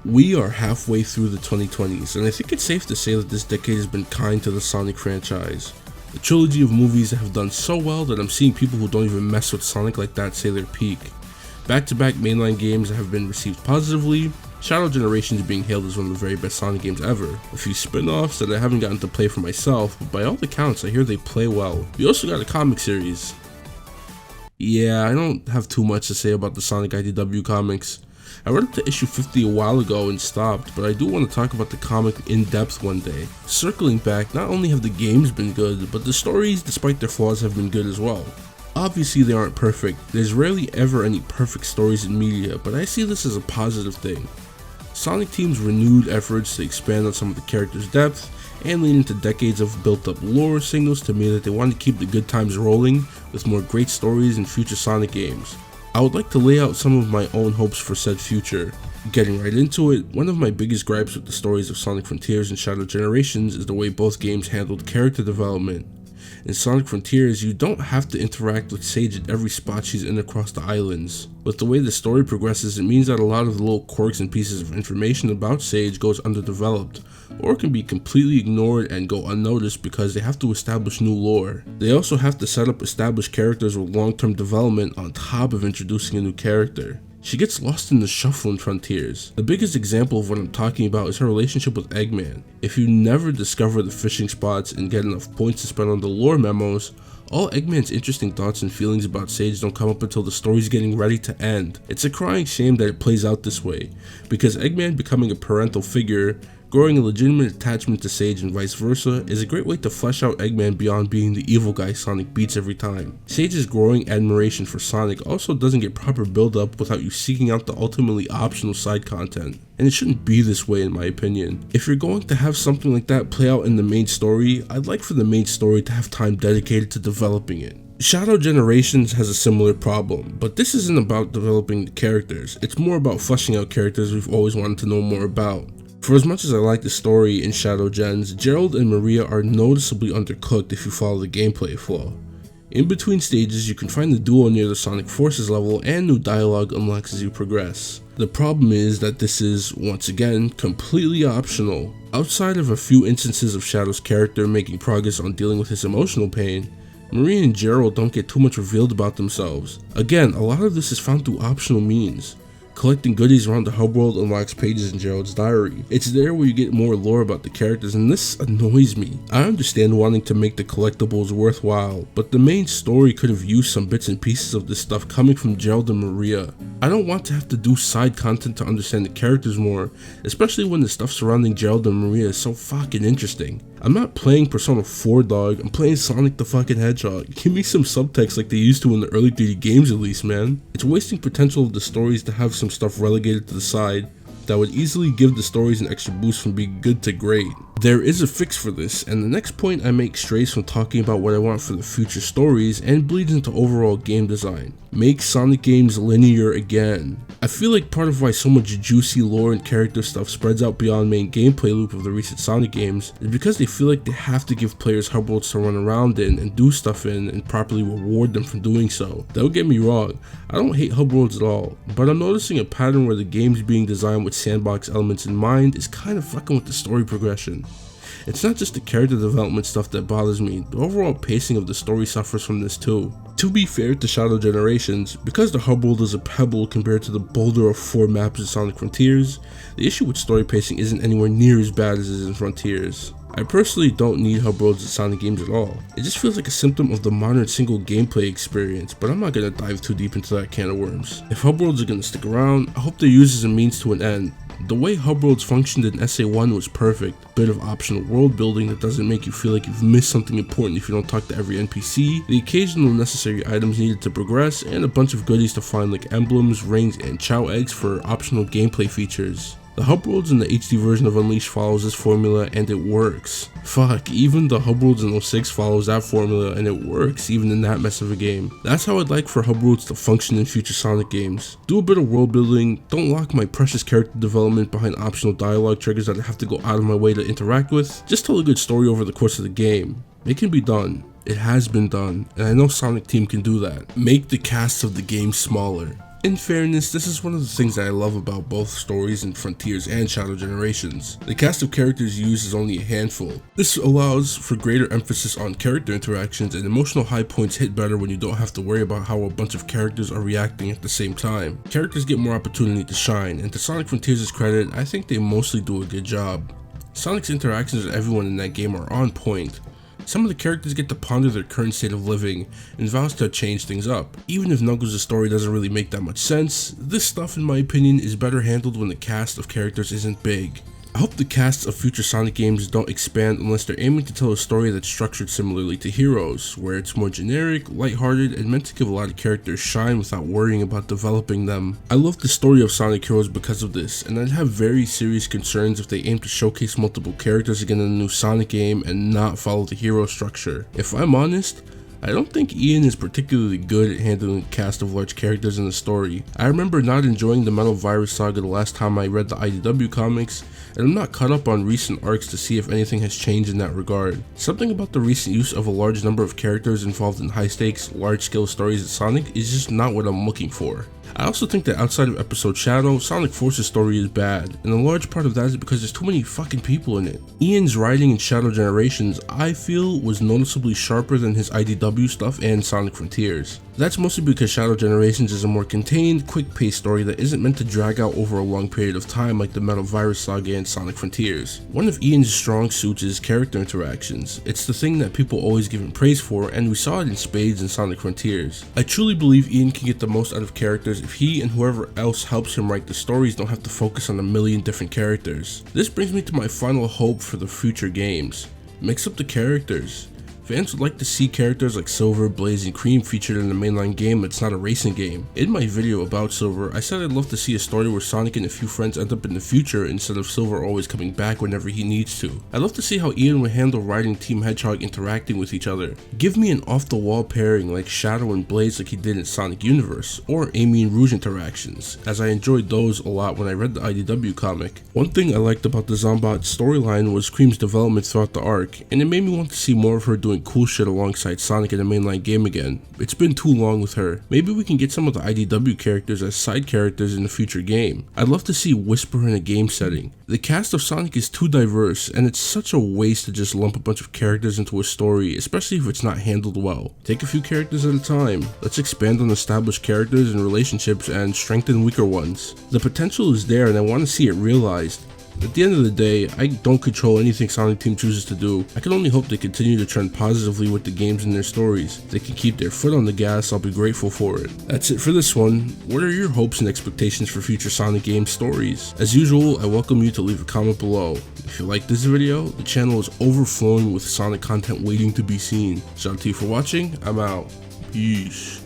We are halfway through the 2020s, and I think it's safe to say that this decade has been kind to the Sonic franchise. A trilogy of movies that have done so well that I'm seeing people who don't even mess with Sonic like that say they're peak. Back-to-back mainline games that have been received positively, Shadow Generations being hailed as one of the very best Sonic games ever. A few spin-offs that I haven't gotten to play for myself, but by all accounts I hear they play well. We also got a comic series. Yeah, I don't have too much to say about the Sonic IDW comics. I read up to issue 50 a while ago and stopped, but I do want to talk about the comic in depth one day. Circling back, not only have the games been good, but the stories, despite their flaws, have been good as well. Obviously they aren't perfect, there's rarely ever any perfect stories in media, but I see this as a positive thing. Sonic Team's renewed efforts to expand on some of the characters' depth and lean into decades of built up lore signals to me that they want to keep the good times rolling with more great stories in future Sonic games. I would like to lay out some of my own hopes for said future. Getting right into it, one of my biggest gripes with the stories of Sonic Frontiers and Shadow Generations is the way both games handled character development. In Sonic Frontiers, you don't have to interact with Sage at every spot she's in across the islands. With the way the story progresses, it means that a lot of the little quirks and pieces of information about Sage goes underdeveloped, or can be completely ignored and go unnoticed because they have to establish new lore. They also have to set up established characters with long-term development on top of introducing a new character. She gets lost in the shuffle in Frontiers. The biggest example of what I'm talking about is her relationship with Eggman. If you never discover the fishing spots and get enough points to spend on the lore memos, all Eggman's interesting thoughts and feelings about Sage don't come up until the story's getting ready to end. It's a crying shame that it plays out this way, because Eggman becoming a parental figure, growing a legitimate attachment to Sage and vice versa, is a great way to flesh out Eggman beyond being the evil guy Sonic beats every time. Sage's growing admiration for Sonic also doesn't get proper build up without you seeking out the ultimately optional side content, and it shouldn't be this way in my opinion. If you're going to have something like that play out in the main story, I'd like for the main story to have time dedicated to developing it. Shadow Generations has a similar problem, but this isn't about developing the characters, it's more about fleshing out characters we've always wanted to know more about. For as much as I like the story in Shadow Gens, Gerald and Maria are noticeably undercooked if you follow the gameplay flow. In between stages, you can find the duo near the Sonic Forces level, and new dialogue unlocks as you progress. The problem is that this is, once again, completely optional. Outside of a few instances of Shadow's character making progress on dealing with his emotional pain, Maria and Gerald don't get too much revealed about themselves. Again, a lot of this is found through optional means. Collecting goodies around the hub world unlocks pages in Gerald's diary. It's there where you get more lore about the characters, and this annoys me. I understand wanting to make the collectibles worthwhile, but the main story could have used some bits and pieces of this stuff coming from Gerald and Maria. I don't want to have to do side content to understand the characters more, especially when the stuff surrounding Gerald and Maria is so fucking interesting. I'm not playing Persona 4, dog, I'm playing Sonic the fucking Hedgehog. Give me some subtext like they used to in the early 3D games at least, man. It's wasting potential of the stories to have some stuff relegated to the side that would easily give the stories an extra boost from being good to great. There is a fix for this, and the next point I make strays from talking about what I want for the future stories and bleeds into overall game design. Make Sonic games linear again. I feel like part of why so much juicy lore and character stuff spreads out beyond main gameplay loop of the recent Sonic games is because they feel like they have to give players hub worlds to run around in and do stuff in and properly reward them for doing so. Don't get me wrong, I don't hate hub worlds at all, but I'm noticing a pattern where the game's being designed with sandbox elements in mind is kind of fucking with the story progression. It's not just the character development stuff that bothers me, the overall pacing of the story suffers from this too. To be fair to Shadow Generations, because the hub world is a pebble compared to the boulder of 4 maps in Sonic Frontiers, the issue with story pacing isn't anywhere near as bad as it is in Frontiers. I personally don't need hub worlds in Sonic games at all. It just feels like a symptom of the modern single gameplay experience, but I'm not gonna dive too deep into that can of worms. If hub worlds are gonna stick around, I hope they're used as a means to an end. The way hub worlds functioned in SA1 was perfect. A bit of optional world building that doesn't make you feel like you've missed something important if you don't talk to every NPC, the occasional necessary items needed to progress, and a bunch of goodies to find like emblems, rings, and chow eggs for optional gameplay features. The hub worlds in the HD version of Unleashed follows this formula, and it works. Fuck, even the hub worlds in 06 follows that formula, and it works even in that mess of a game. That's how I'd like for hub worlds to function in future Sonic games. Do a bit of world building, don't lock my precious character development behind optional dialogue triggers that I have to go out of my way to interact with. Just tell a good story over the course of the game. It can be done. It has been done, and I know Sonic Team can do that. Make the casts of the game smaller. In fairness, this is one of the things that I love about both stories in Frontiers and Shadow Generations. The cast of characters used is only a handful. This allows for greater emphasis on character interactions, and emotional high points hit better when you don't have to worry about how a bunch of characters are reacting at the same time. Characters get more opportunity to shine, and to Sonic Frontiers' credit, I think they mostly do a good job. Sonic's interactions with everyone in that game are on point. Some of the characters get to ponder their current state of living and vows to change things up. Even if Knuckles' story doesn't really make that much sense, this stuff in my opinion is better handled when the cast of characters isn't big. I hope the casts of future Sonic games don't expand unless they're aiming to tell a story that's structured similarly to Heroes, where it's more generic, lighthearted, and meant to give a lot of characters shine without worrying about developing them. I love the story of Sonic Heroes because of this, and I'd have very serious concerns if they aim to showcase multiple characters again in a new Sonic game and not follow the hero structure. If I'm honest, I don't think Ian is particularly good at handling a cast of large characters in the story. I remember not enjoying the Metal Virus Saga the last time I read the IDW comics, and I'm not caught up on recent arcs to see if anything has changed in that regard. Something about the recent use of a large number of characters involved in high stakes, large scale stories at Sonic is just not what I'm looking for. I also think that outside of episode Shadow, Sonic Force's story is bad, and a large part of that is because there's too many fucking people in it. Ian's writing in Shadow Generations, I feel, was noticeably sharper than his IDW stuff and Sonic Frontiers. That's mostly because Shadow Generations is a more contained, quick-paced story that isn't meant to drag out over a long period of time like the Metal Virus Saga and Sonic Frontiers. One of Ian's strong suits is character interactions. It's the thing that people always give him praise for, and we saw it in spades in Sonic Frontiers. I truly believe Ian can get the most out of characters if he and whoever else helps him write the stories don't have to focus on a million different characters. This brings me to my final hope for the future games. Mix up the characters. Fans would like to see characters like Silver, Blaze, and Cream featured in a mainline game that's not a racing game. In my video about Silver, I said I'd love to see a story where Sonic and a few friends end up in the future instead of Silver always coming back whenever he needs to. I'd love to see how Ian would handle riding Team Hedgehog interacting with each other. Give me an off-the-wall pairing like Shadow and Blaze like he did in Sonic Universe, or Amy and Rouge interactions, as I enjoyed those a lot when I read the IDW comic. One thing I liked about the Zombot storyline was Cream's development throughout the arc, and it made me want to see more of her doing cool shit alongside Sonic in the mainline game again. It's been too long with her. Maybe we can get some of the IDW characters as side characters in a future game. I'd love to see Whisper in a game setting. The cast of Sonic is too diverse, and it's such a waste to just lump a bunch of characters into a story, especially if it's not handled well. Take a few characters at a time. Let's expand on established characters and relationships and strengthen weaker ones. The potential is there, and I want to see it realized. At the end of the day, I don't control anything Sonic Team chooses to do. I can only hope they continue to trend positively with the games and their stories. If they can keep their foot on the gas, I'll be grateful for it. That's it for this one. What are your hopes and expectations for future Sonic game stories? As usual, I welcome you to leave a comment below. If you like this video, the channel is overflowing with Sonic content waiting to be seen. Shout out to you for watching. I'm out. Peace.